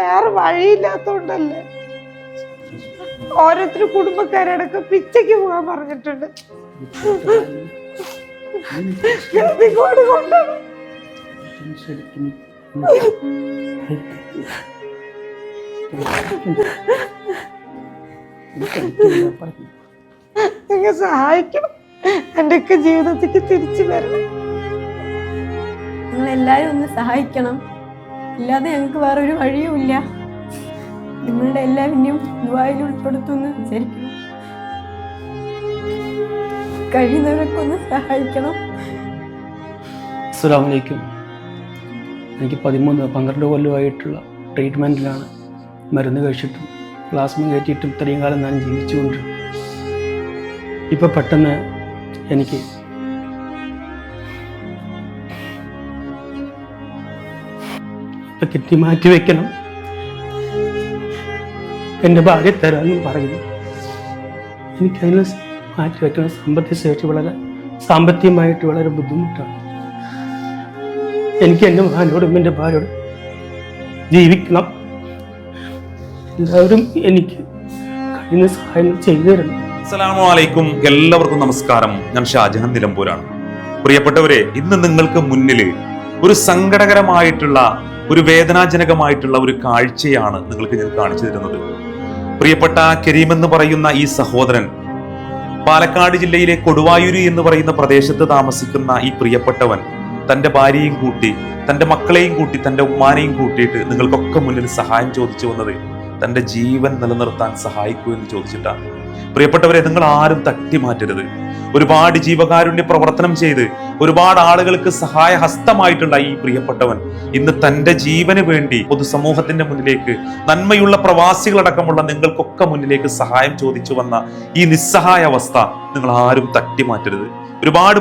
വേറെ വഴിയില്ലാത്തോണ്ടല്ലേ. ഓരോരുത്തർ കുടുംബക്കാരടക്കം പിച്ചയ്ക്ക് പോകാൻ പറഞ്ഞിട്ടുണ്ട്. ഗതികോട് കൊണ്ടാണ്. നിങ്ങൾ സഹായിക്കണം, എന്റെയൊക്കെ ജീവിതത്തിലേക്ക് തിരിച്ചു വരണം. നിങ്ങൾ എല്ലാവരും ഒന്ന് സഹായിക്കണം, ഇല്ലാതെ ഞങ്ങൾക്ക് വേറൊരു വഴിയുമില്ല. നിങ്ങളുടെ എല്ലാവരെയും ദുആയിൽ ഉൾപ്പെടുത്തുമെന്ന് വിചാരിക്കണം. കഴിയുന്നവരൊക്കെ ഒന്ന് സഹായിക്കണം. അസ്സലാമു അലൈക്കും. എനിക്ക് 13-12 കൊല്ലമായിട്ടുള്ള ട്രീറ്റ്മെൻറ്റിലാണ്. മരുന്ന് കഴിച്ചിട്ടും പ്ലാസ്മ കയറ്റിയിട്ടും ഇത്രയും കാലം ഞാൻ ജീവിച്ചുകൊണ്ട് ഇപ്പോൾ പെട്ടെന്ന് എനിക്ക് ഇപ്പം കിഡ്നി മാറ്റി വയ്ക്കണം, എൻ്റെ ഭാര്യ തരാമെന്നും പറയുന്നു. എനിക്കതിന് മാറ്റി വയ്ക്കണം. സാമ്പത്തികമായിട്ട് വളരെ ബുദ്ധിമുട്ടാണ്. എനിക്ക് എൻ്റെ മകനോടും എൻ്റെ ഭാര്യയോടും ജീവിക്കണം. എല്ലാവരും എനിക്ക് കഴിയുന്ന സഹായങ്ങൾ ചെയ്തു തരണം. അസ്സലാമു അലൈക്കും. എല്ലാവർക്കും നമസ്കാരം. ഞാൻ ഷാജഹാൻ നിലമ്പൂരാണ്. പ്രിയപ്പെട്ടവരെ, ഇന്ന് നിങ്ങൾക്ക് മുന്നിൽ ഒരു സങ്കടകരമായിട്ടുള്ള, ഒരു വേദനാജനകമായിട്ടുള്ള ഒരു കാഴ്ചയാണ് നിങ്ങൾക്ക് ഞാൻ കാണിച്ചു തരുന്നത്. പ്രിയപ്പെട്ട കരീം എന്ന് പറയുന്ന ഈ സഹോദരൻ പാലക്കാട് ജില്ലയിലെ കൊടുവായൂര് എന്ന് പറയുന്ന പ്രദേശത്ത് താമസിക്കുന്ന ഈ പ്രിയപ്പെട്ടവൻ തന്റെ ഭാര്യയും കൂട്ടി, തന്റെ മക്കളെയും കൂട്ടി, തന്റെ ഉമ്മാനെയും കൂട്ടിയിട്ട് നിങ്ങൾക്കൊക്കെ മുന്നിൽ സഹായം ചോദിച്ചു വന്നത് തന്റെ ജീവൻ നിലനിർത്താൻ സഹായിക്കൂ എന്ന് ചോദിച്ചിട്ടാണ്. പ്രിയപ്പെട്ടവരെ, നിങ്ങൾ ആരും തട്ടി മാറ്റരുത്. ഒരുപാട് ജീവകാരുണ്യ പ്രവർത്തനം ചെയ്ത് ഒരുപാട് ആളുകൾക്ക് സഹായ ഹസ്തമായിട്ടുള്ള ഈ പ്രിയപ്പെട്ടവൻ ഇന്ന് തന്റെ ജീവന് വേണ്ടി പൊതുസമൂഹത്തിന്റെ മുന്നിലേക്ക്, നന്മയുള്ള പ്രവാസികളടക്കമുള്ള നിങ്ങൾക്കൊക്കെ മുന്നിലേക്ക് സഹായം ചോദിച്ചു വന്ന ഈ നിസ്സഹായ അവസ്ഥ നിങ്ങൾ ആരും തട്ടി മാറ്റരുത്. ഒരുപാട്